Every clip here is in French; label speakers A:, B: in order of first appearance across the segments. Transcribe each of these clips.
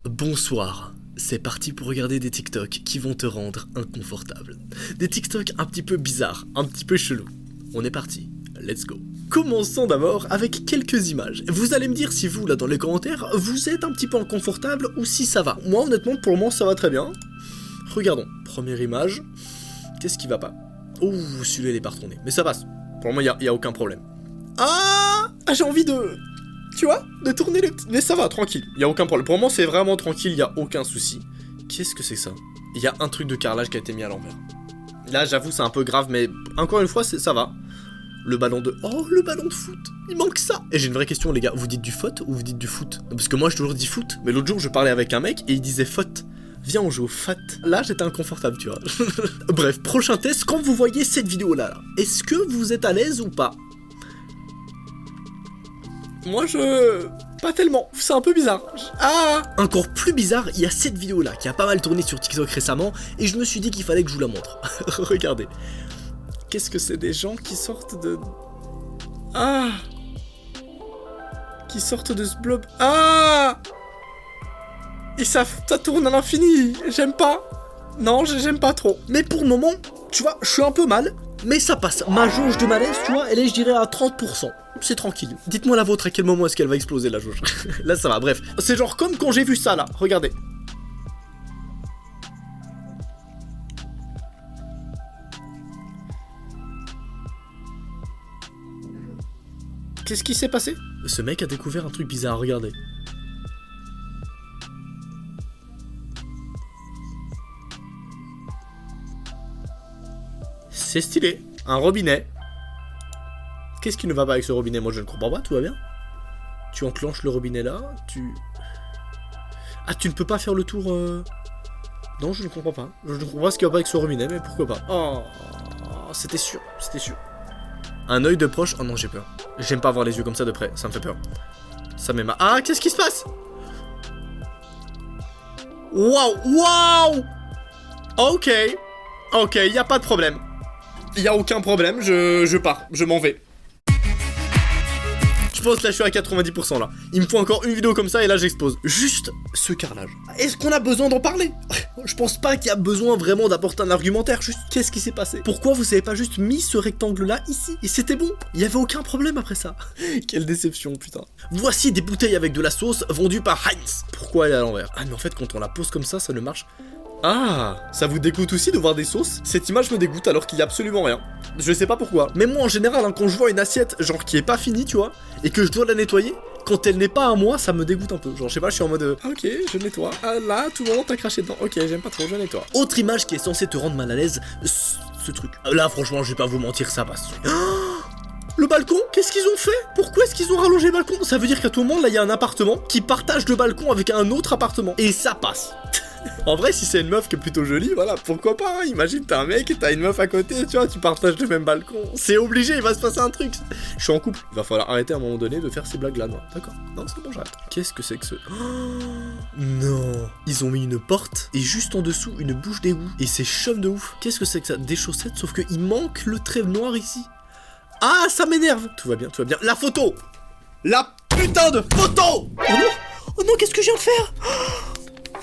A: Bonsoir, c'est parti pour regarder des TikTok qui vont te rendre inconfortable. Des TikTok un petit peu bizarres, un petit peu chelous. On est parti, let's go. Commençons d'abord avec quelques images. Vous allez me dire si vous, là dans les commentaires, vous êtes un petit peu inconfortable ou si ça va. Moi honnêtement, pour le moment ça va très bien. Regardons, première image. Qu'est-ce qui va pas? Oh, celui-là il est pas retourné, mais ça passe. Pour le moment y a aucun problème. Ah, j'ai envie de... Tu vois, de tourner le petit... Mais ça va, tranquille, y a aucun problème. Pour le moment, c'est vraiment tranquille, y a aucun souci. Qu'est-ce que c'est ça? Il y a un truc de carrelage qui a été mis à l'envers. Là, j'avoue, c'est un peu grave, mais encore une fois, ça va. Le ballon de... Oh, le ballon de foot. Il manque ça. Et j'ai une vraie question, les gars. Vous dites du foot ou vous dites du foot? Parce que moi, j'ai toujours dit foot. Mais l'autre jour, je parlais avec un mec et il disait foot. Viens, on joue au fat. Là, j'étais inconfortable, tu vois. Bref, prochain test. Quand vous voyez cette vidéo-là, est-ce que vous êtes à l'aise ou pas? Moi pas tellement, c'est un peu bizarre. Ah. Encore plus bizarre, il y a cette vidéo là qui a pas mal tourné sur TikTok récemment et je me suis dit qu'il fallait que je vous la montre. Regardez. Qu'est-ce que c'est, des gens qui sortent de... Ah. Qui sortent de ce blob. Ah. Et ça tourne à l'infini, j'aime pas. Non, j'aime pas trop. Mais pour le moment, tu vois, je suis un peu mal, mais ça passe. Ma jauge de malaise, tu vois, elle est, je dirais, à 30%. C'est tranquille. Dites-moi la vôtre, à quel moment est-ce qu'elle va exploser la jauge? Là, ça va, bref. C'est genre comme quand j'ai vu ça, là. Regardez. Qu'est-ce qui s'est passé? Ce mec a découvert un truc bizarre, regardez. C'est stylé. Un robinet. Qu'est-ce qui ne va pas avec ce robinet? Moi je ne comprends pas, tout va bien. Tu enclenches le robinet là, Ah, tu ne peux pas faire le tour... Non, je ne comprends pas. Je ne comprends pas ce qui va pas avec ce robinet, mais pourquoi pas. Oh, c'était sûr, c'était sûr. Un œil de proche, oh non, j'ai peur. J'aime pas voir les yeux comme ça de près, ça me fait peur. Ça m'éma... Ah, qu'est-ce qui se passe? Waouh, waouh. Ok, ok, y a pas de problème. Y a aucun problème, je pars, je m'en vais. Je pense que là je suis à 90% là. Il me faut encore une vidéo comme ça et là j'expose. Juste ce carrelage. Est-ce qu'on a besoin d'en parler? Je pense pas qu'il y a besoin vraiment d'apporter un argumentaire. Juste qu'est-ce qui s'est passé? Pourquoi vous avez pas juste mis ce rectangle là ici? Et c'était bon. Il y avait aucun problème après ça. Quelle déception, putain. Voici des bouteilles avec de la sauce vendues par Heinz. Pourquoi elle est à l'envers? Ah mais en fait quand on la pose comme ça ne marche. Ah, ça vous dégoûte aussi de voir des sauces? Cette image me dégoûte alors qu'il y a absolument rien. Je sais pas pourquoi. Mais moi en général, hein, quand je vois une assiette genre qui est pas finie, tu vois, et que je dois la nettoyer, quand elle n'est pas à moi, ça me dégoûte un peu. Genre je sais pas, je suis en mode ah, ok, je nettoie. Ah là, tout le monde t'a craché dedans. Ok, j'aime pas trop, je nettoie. Autre image qui est censée te rendre mal à l'aise, ce truc. Là franchement, je vais pas vous mentir, ça passe. Le balcon, qu'est-ce qu'ils ont fait? Pourquoi est-ce qu'ils ont rallongé le balcon? Ça veut dire qu'à tout moment, là, il y a un appartement qui partage le balcon avec un autre appartement. Et ça passe. En vrai, si c'est une meuf qui est plutôt jolie, voilà, pourquoi pas, hein. Imagine, t'as un mec et t'as une meuf à côté, tu vois, tu partages le même balcon. C'est obligé, il va se passer un truc. Je suis en couple, il va falloir arrêter à un moment donné de faire ces blagues-là, non? D'accord, non, c'est bon, j'arrête. Qu'est-ce que c'est que ce... Oh, non. Ils ont mis une porte et juste en dessous, une bouche d'égout. Et c'est chum de ouf. Qu'est-ce que c'est que ça? Des chaussettes, sauf qu'il manque le trait noir ici. Ah, ça m'énerve. Tout va bien, tout va bien. La photo. La putain de photo. Oh non, qu'est-ce que je viens de faire?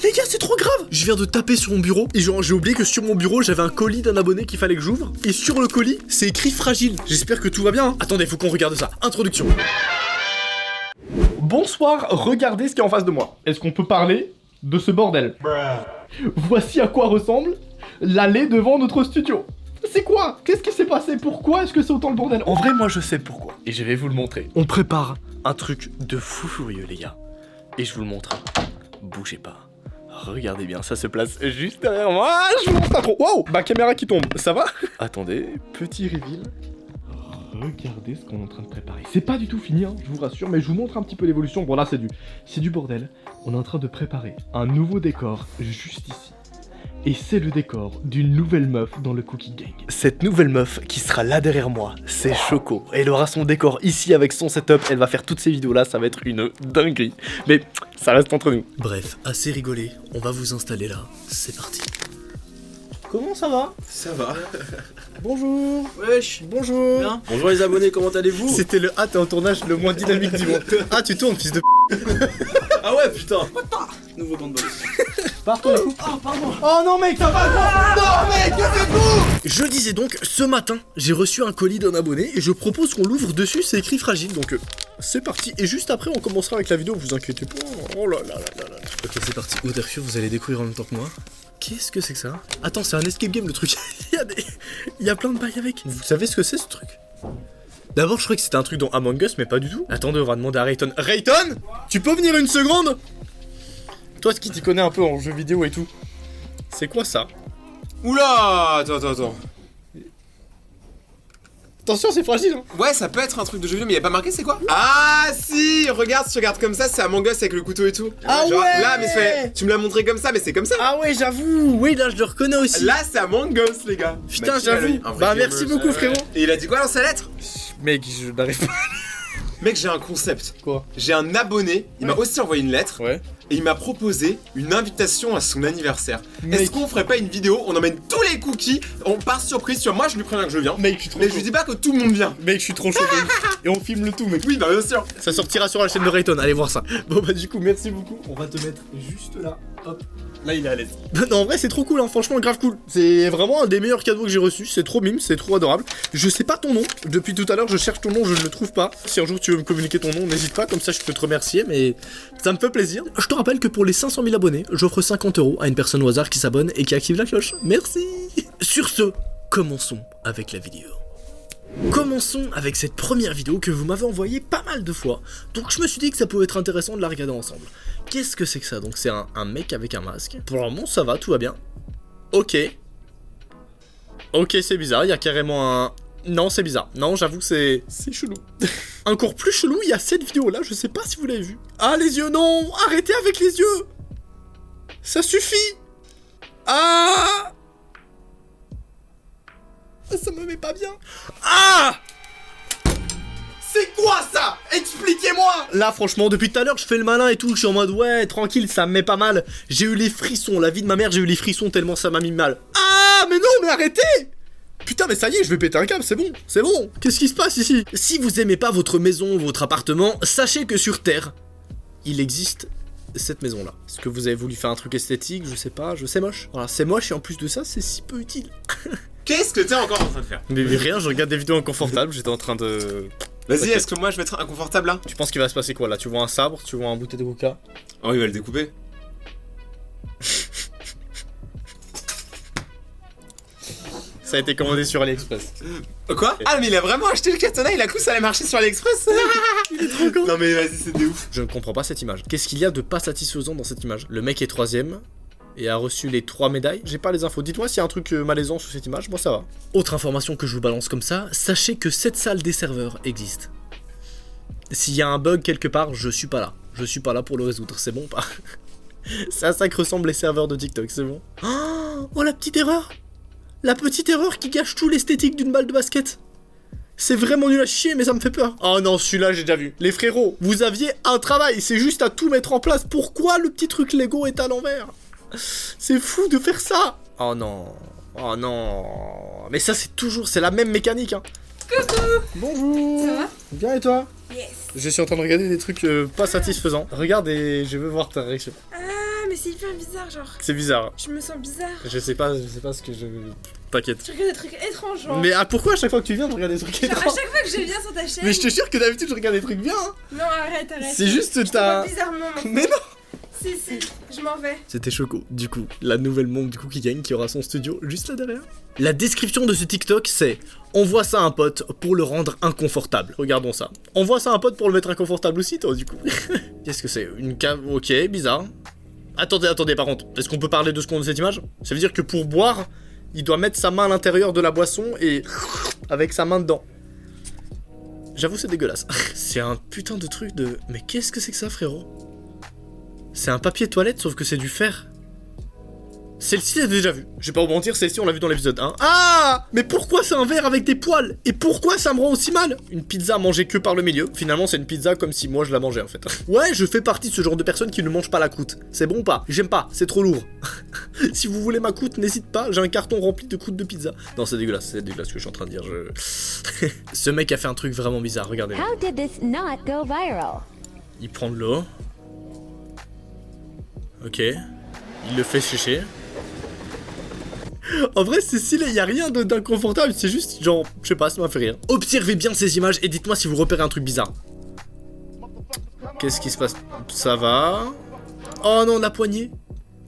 A: Les gars, c'est trop grave. Je viens de taper sur mon bureau et genre j'ai oublié que sur mon bureau j'avais un colis d'un abonné qu'il fallait que j'ouvre. Et sur le colis, c'est écrit fragile. J'espère que tout va bien, hein. Attendez, faut qu'on regarde ça. Introduction.
B: Bonsoir, regardez ce qui est en face de moi. Est-ce qu'on peut parler de ce bordel? Voici à quoi ressemble l'allée devant notre studio. C'est quoi? Qu'est-ce qui s'est passé? Pourquoi est-ce que c'est autant le bordel?
A: En vrai, moi je sais pourquoi. Et je vais vous le montrer. On prépare un truc de fou furieux, les gars. Et je vous le montre. Bougez pas. Regardez bien, ça se place juste derrière moi. Je vous montre pas trop. Wow, ma caméra qui tombe, ça va? Attendez, petit reveal.
B: Regardez ce qu'on est en train de préparer. C'est pas du tout fini, hein, je vous rassure, mais je vous montre un petit peu l'évolution. Bon là, c'est du bordel. On est en train de préparer un nouveau décor juste ici. Et c'est le décor d'une nouvelle meuf dans le Cookie Gang.
A: Cette nouvelle meuf qui sera là derrière moi, c'est Choco. Elle aura son décor ici avec son setup, elle va faire toutes ces vidéos là, ça va être une dinguerie. Mais ça reste entre nous. Bref, assez rigolé, on va vous installer là, c'est parti. Comment ça va?
C: Ça va.
A: Bonjour.
C: Wesh.
A: Bonjour.
C: Bien. Bonjour les abonnés, comment allez-vous?
A: C'était le t'es en tournage le moins dynamique du monde. Ah, tu tournes, fils de...
C: Ah ouais, putain. Nouveau gant de boxe.
B: Pars-toi,
C: Oh, pardon.
B: Oh non, mec, ça va pas.
C: Non, mec, que faites-vous?
A: Je disais donc, ce matin, j'ai reçu un colis d'un abonné et je propose qu'on l'ouvre dessus, c'est écrit fragile, donc c'est parti. Et juste après, on commencera avec la vidéo, vous inquiétez pas. Oh là là là là là. Ok, c'est parti. Otherfure, vous allez découvrir en même temps que moi. Qu'est-ce que c'est que ça? Attends, c'est un escape game le truc. Il y a plein de bails avec. Vous savez ce que c'est ce truc? D'abord, je croyais que c'était un truc dans Among Us, mais pas du tout. Attendez, on va demander à Rayton. Rayton, tu peux venir une seconde? Toi, qui t'y connais un peu en jeux vidéo et tout, c'est quoi ça?
C: Oula, attends.
A: Attention, c'est fragile, hein.
C: Ouais, ça peut être un truc de jeu vidéo, mais y a pas marqué c'est quoi? Ah si, regarde, si tu regardes comme ça, c'est Among Us avec le couteau et tout.
A: Ah
C: Genre,
A: ouais.
C: là, mais tu me l'as montré comme ça, mais c'est comme ça.
A: Ah ouais, j'avoue. Oui, là, je le reconnais aussi.
C: Là, c'est Among Us, les gars.
A: Putain,
C: Maxime,
A: j'avoue.
C: lui, un vrai
A: Bah,
C: gamer.
A: merci beaucoup, frérot.
C: Et il a dit quoi dans sa lettre?
A: Mec, je n'arrive pas.
C: Mec, j'ai un concept.
A: Quoi?
C: J'ai un abonné, il m'a aussi envoyé une lettre.
A: Ouais.
C: Et il m'a proposé une invitation à son anniversaire.
A: Mec.
C: Est-ce qu'on ferait pas une vidéo? On emmène tous les cookies, on part surprise sur moi, je lui préviens que je viens.
A: Mec, je suis trop
C: Mais
A: chaud.
C: je lui dis pas que tout le monde vient.
A: Mec, je suis trop chaud. de ouf. Et on filme le tout, mec.
C: Oui, bah bien sûr.
A: Ça sortira sur la chaîne de Rayton, allez voir ça. Bon, bah, du coup, merci beaucoup. On va te mettre juste là. Hop. Là, il est à l'aise. Non, en vrai, c'est trop cool, hein. Franchement, grave cool. C'est vraiment un des meilleurs cadeaux que j'ai reçus. C'est trop mime, c'est trop adorable. Je sais pas ton nom. Depuis tout à l'heure, je cherche ton nom, je ne le trouve pas. Si un jour tu veux me communiquer ton nom, n'hésite pas. Comme ça, je peux te remercier. Mais ça me fait plaisir. Je te rappelle que pour les 500 000 abonnés, j'offre 50 € à une personne au hasard qui s'abonne et qui active la cloche. Merci. Sur ce, commençons avec la vidéo. Commençons avec cette première vidéo que vous m'avez envoyée pas mal de fois, donc je me suis dit que ça pouvait être intéressant de la regarder ensemble. Qu'est-ce que c'est que ça? Donc c'est un mec avec un masque. Pour le moment ça va, tout va bien. Ok. Ok, c'est bizarre, il y a carrément un... Non, c'est bizarre. Non, j'avoue que c'est chelou. Encore plus chelou, il y a cette vidéo là, je sais pas si vous l'avez vue. Ah, les yeux, non! Arrêtez avec les yeux! Ça suffit! Ah! Ça me met pas bien. Ah!
C: C'est quoi ça? Expliquez-moi!
A: Là franchement depuis tout à l'heure je fais le malin et tout, je suis en mode ouais tranquille ça me met pas mal. J'ai eu les frissons, la vie de ma mère j'ai eu les frissons tellement ça m'a mis mal. Ah mais non mais arrêtez! Putain mais ça y est je vais péter un câble, c'est bon, c'est bon. Qu'est-ce qui se passe ici? Si vous aimez pas votre maison, votre appartement, sachez que sur Terre, il existe cette maison là. Est-ce que vous avez voulu faire un truc esthétique? Je sais pas, c'est moche. Voilà c'est moche et en plus de ça c'est si peu utile.
C: Qu'est-ce que t'es encore en train de faire?
A: Mais rien, je regarde des vidéos inconfortables, j'étais en train de...
C: Vas-y,
A: Ok.
C: est-ce que moi je vais être inconfortable là?
A: Tu penses qu'il va se passer quoi là? Tu vois un sabre, tu vois un bouteille de coca?
C: Oh, il va le découper.
A: Ça a été commandé sur AliExpress.
C: Quoi? Ah, mais il a vraiment acheté le katana, il a cru que ça allait marcher sur AliExpress.
A: Il est trop con.
C: Non, mais vas-y, c'est des ouf.
A: Je ne comprends pas cette image. Qu'est-ce qu'il y a de pas satisfaisant dans cette image? Le mec est 3ème et a reçu les 3 médailles. J'ai pas les infos. Dites-moi s'il y a un truc malaisant sur cette image. Moi ça va. Autre information que je vous balance comme ça, sachez que cette salle des serveurs existe. S'il y a un bug quelque part, je suis pas là. Je suis pas là pour le résoudre. C'est bon ou pas? C'est à ça que ressemblent les serveurs de TikTok. C'est bon? Oh la petite erreur! La petite erreur qui gâche tout l'esthétique d'une balle de basket. C'est vraiment nul à chier, mais ça me fait peur. Oh non, celui-là, j'ai déjà vu. Les frérots, vous aviez un travail, c'est juste à tout mettre en place. Pourquoi le petit truc Lego est à l'envers? C'est fou de faire ça. Oh non. Oh non. Mais ça, c'est la même mécanique, hein.
D: Coucou!
A: Bonjour.
D: Ça va?
A: Bien et toi?
D: Yes!
A: Je suis en train de regarder des trucs pas satisfaisants. Regarde et je veux voir ta réaction.
D: Ah, mais c'est hyper bizarre, genre.
A: C'est bizarre.
D: Je me sens bizarre.
A: Je sais pas ce que je... T'inquiète.
D: Tu regardes des trucs étranges, genre.
A: Mais pourquoi à chaque fois que tu viens, je regarde des trucs
D: Genre, à
A: étranges?
D: chaque fois que je viens sur ta chaîne.
A: Mais je te jure que d'habitude, je regarde des trucs bien, hein.
D: Non, arrête.
A: C'est juste
D: Je te
A: ta...
D: vois bizarrement, moi.
A: Mais non.
D: Si, je m'en vais.
A: C'était Choco, du coup, la nouvelle monk du Cookie Gang qui aura son studio juste là derrière. La description de ce TikTok c'est « Envoie ça à un pote pour le rendre inconfortable ». Regardons ça. Envoie ça à un pote pour le mettre inconfortable aussi, toi, du coup. Qu'est-ce que c'est? Une cave? Ok, bizarre. Attendez, par contre, est-ce qu'on peut parler de ce qu'on de cette image? Ça veut dire que pour boire, il doit mettre sa main à l'intérieur de la boisson et... avec sa main dedans. J'avoue, c'est dégueulasse. C'est un putain de truc de... Mais qu'est-ce que c'est que ça, frérot? C'est un papier toilette, sauf que c'est du fer. Celle-ci, j'ai déjà vu. Je vais pas vous mentir, celle-ci, on l'a vu dans l'épisode 1. Ah! Mais pourquoi c'est un verre avec des poils? Et pourquoi ça me rend aussi mal? Une pizza mangée que par le milieu. Finalement, c'est une pizza comme si moi je la mangeais, en fait. Ouais, je fais partie de ce genre de personnes qui ne mangent pas la croûte. C'est bon ou pas? J'aime pas, c'est trop lourd. Si vous voulez ma croûte, n'hésite pas, j'ai un carton rempli de croûtes de pizza. Non, c'est dégueulasse ce que je suis en train de dire. Ce mec a fait un truc vraiment bizarre, regardez.
E: How did this not go viral?
A: Il prend de l'eau. Ok. Il le fait sécher. En vrai, c'est stylé, y a rien d'inconfortable, c'est juste genre, je sais pas, ça m'a fait rire. Observez bien ces images et dites-moi si vous repérez un truc bizarre. Qu'est-ce qui se passe? Ça va. Oh non, la poignée.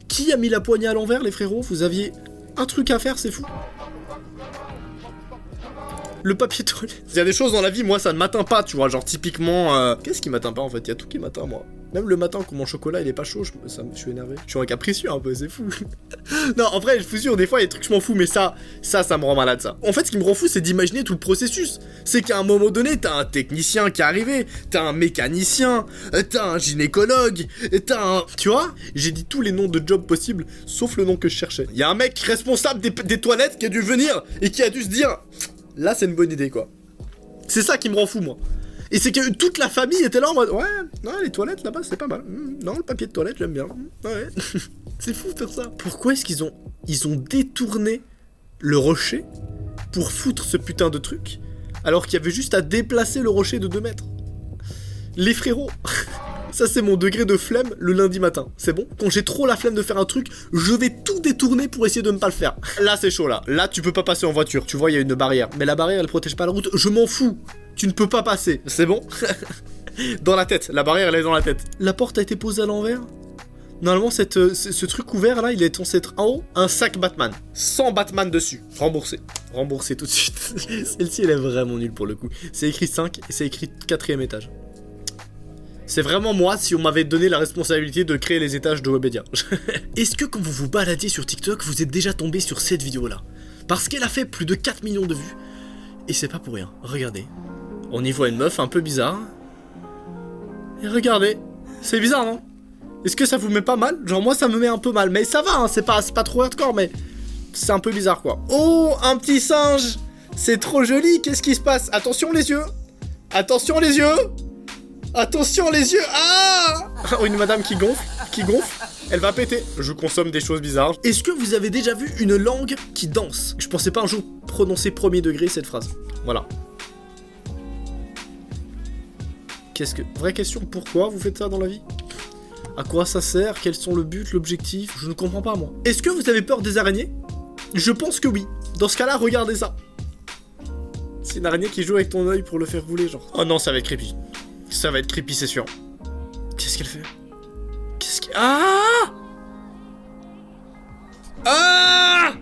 A: Qui a mis la poignée à l'envers, les frérots? Vous aviez un truc à faire, c'est fou. Le papier toilette. Il y a des choses dans la vie, moi, ça ne m'atteint pas, tu vois. Genre, typiquement... Qu'est-ce qui m'atteint pas, en fait? Il y a tout qui m'atteint, moi. Même le matin, quand mon chocolat, il est pas chaud, je suis énervé. Je suis un capricieux, un peu, c'est fou. Non, en vrai, je vous jure, des fois, il y a des trucs, je m'en fous, mais ça me rend malade, ça. En fait, ce qui me rend fou, c'est d'imaginer tout le processus. C'est qu'à un moment donné, t'as un technicien qui est arrivé, t'as un mécanicien, t'as un gynécologue, t'as un... Tu vois? J'ai dit tous les noms de jobs possibles, sauf le nom que je cherchais. Il y a un mec responsable des toilettes qui a dû venir et qui a dû se dire... Là, c'est une bonne idée, quoi. C'est ça qui me rend fou, moi. Et c'est que toute la famille était là en mode... Ouais, non, les toilettes, là-bas, c'est pas mal. Non, le papier de toilette, j'aime bien. Ouais. C'est fou de faire ça. Pourquoi est-ce qu'ils ont détourné le rocher pour foutre ce putain de truc, alors qu'il y avait juste à déplacer le rocher de 2 mètres? Les frérots. Ça, c'est mon degré de flemme le lundi matin. C'est bon? Quand j'ai trop la flemme de faire un truc, je vais tout détourner pour essayer de ne pas le faire. Là, c'est chaud, là. Là, tu peux pas passer en voiture. Tu vois, il y a une barrière. Mais la barrière, elle protège pas la route. Je m'en fous. Tu ne peux pas passer. C'est bon? Dans la tête. La barrière, elle est dans la tête. La porte a été posée à l'envers. Normalement, ce truc ouvert, là, il est censé être en haut. Un sac Batman. Sans Batman dessus. Remboursé. Remboursé tout de suite. Celle-ci, elle est vraiment nulle pour le coup. C'est écrit 5 et c'est écrit 4e étage. C'est vraiment moi si on m'avait donné la responsabilité de créer les étages de Webedia. Est-ce que quand vous vous baladiez sur TikTok, vous êtes déjà tombé sur cette vidéo-là? Parce qu'elle a fait plus de 4 millions de vues. Et c'est pas pour rien. Regardez. On y voit une meuf un peu bizarre. Et regardez. C'est bizarre, non? Est-ce que ça vous met pas mal? Genre moi ça me met un peu mal. Mais ça va, hein, c'est pas trop hardcore, mais... C'est un peu bizarre, quoi. Oh, un petit singe! C'est trop joli, qu'est-ce qui se passe? Attention les yeux! Attention les yeux! Attention les yeux. Ah! Une madame qui gonfle, elle va péter. Je consomme des choses bizarres. Est-ce que vous avez déjà vu une langue qui danse? Je pensais pas un jour prononcer 1er degré cette phrase. Voilà. Vraie question, pourquoi vous faites ça dans la vie? À quoi ça sert? Quels sont le but, l'objectif? Je ne comprends pas, moi. Est-ce que vous avez peur des araignées? Je pense que oui. Dans ce cas-là, regardez ça. C'est une araignée qui joue avec ton œil pour le faire rouler, genre. Oh non, ça va être creepy. Ça va être creepy, c'est sûr. Qu'est-ce qu'elle fait? Ah! Ah!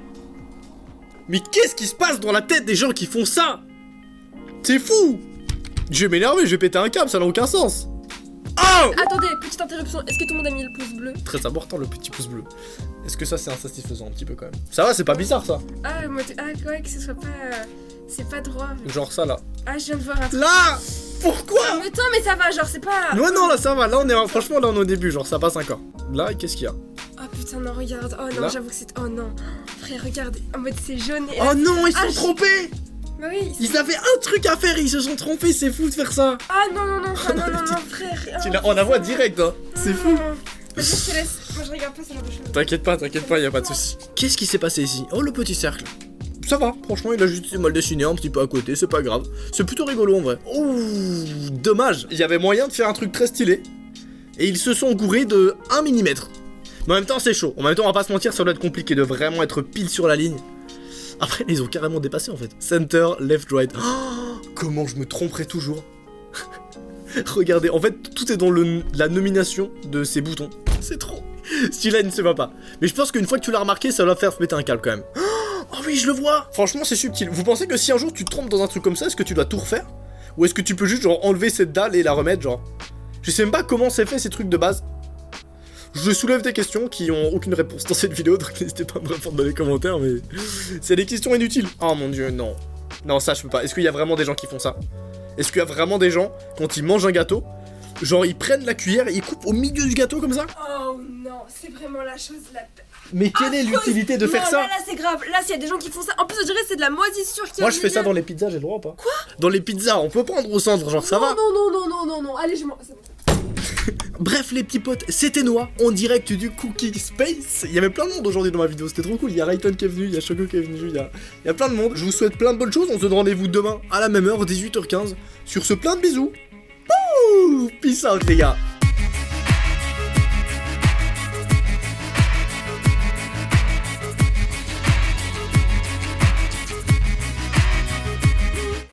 A: Mais qu'est-ce qui se passe dans la tête des gens qui font ça? C'est fou! Je vais m'énerver, je vais péter un câble, ça n'a aucun sens. Oh!
D: Attendez, petite interruption. Est-ce que tout le monde a mis le pouce bleu?
A: Très important, le petit pouce bleu. Est-ce que ça, c'est insatisfaisant un petit peu quand même? Ça va, c'est pas bizarre, ça?
D: Ah, ouais, que ce soit pas... c'est pas droit.
A: Genre ça, là.
D: Ah, je viens de voir un truc.
A: Là! Pourquoi?
D: Ah, mais attends, mais ça va, genre, c'est pas...
A: Ouais, non, là, ça va. Là, on est... Franchement, là, on est au début, genre, ça passe encore. Là, qu'est-ce qu'il y a?
D: Oh, putain, non, regarde. Oh, non,
A: Là.
D: j'avoue que c'est... Oh, non. Frère, regarde. En mode, c'est jaune et...
A: Oh non, ils se
D: Ah,
A: sont trompés!
D: Bah oui.
A: Ils avaient un truc à faire, ils se sont trompés, c'est fou de faire ça.
D: Ah, non, frère.
A: Tu l'as en voix direct, hein. C'est fou.
D: Vas-y, je te laisse. Moi, je regarde pas ce genre de choses.
A: T'inquiète pas, y a pas de soucis. Qu'est-ce qui s'est passé ici? Oh, le petit cercle. Ça va, franchement, il a juste mal dessiné un petit peu à côté, c'est pas grave. C'est plutôt rigolo en vrai. Ouh, dommage. Il y avait moyen de faire un truc très stylé. Et ils se sont gourés de 1 mm. Mais en même temps, c'est chaud. En même temps, on va pas se mentir, ça doit être compliqué de vraiment être pile sur la ligne. Après, ils ont carrément dépassé en fait. Center, left, right. Oh, comment je me tromperais toujours. Regardez, en fait, tout est dans la nomination de ces boutons. C'est trop. Celui-là, il ne se va pas. Mais je pense qu'une fois que tu l'as remarqué, ça va faire péter un câble quand même. Oh oui, je le vois. Franchement, c'est subtil. Vous pensez que si un jour tu te trompes dans un truc comme ça, est-ce que tu dois tout refaire? Ou est-ce que tu peux juste genre enlever cette dalle et la remettre genre? Je sais même pas comment c'est fait ces trucs de base. Je soulève des questions qui ont aucune réponse dans cette vidéo, donc n'hésitez pas à me répondre dans les commentaires, mais c'est des questions inutiles. Oh mon dieu, non. Non, ça je peux pas. Est-ce qu'il y a vraiment des gens qui font ça? Est-ce qu'il y a vraiment des gens, quand ils mangent un gâteau, genre ils prennent la cuillère et ils coupent au milieu du gâteau comme ça?
D: Oh non, c'est vraiment la chose la...
A: Mais quelle est l'utilité de faire ça?
D: Là c'est grave, là s'il y a des gens qui font ça, en plus on dirait que c'est de la moisissure qui...
A: Moi je fais ça dans les pizzas, j'ai le droit ou pas? Quoi? Dans les pizzas, on peut prendre au centre, genre ça va?
D: Non, allez je m'en... c'est bon.
A: Bref les petits potes, c'était Noah en direct du Cooking Space. Il y avait plein de monde aujourd'hui dans ma vidéo, c'était trop cool. Il y a Rayton qui est venu, il y a Choco qui est venu, il y a plein de monde. Je vous souhaite plein de bonnes choses, on se donne rendez-vous demain à la même heure, 18h15. Sur ce, plein de bisous. Ouh, peace out les gars.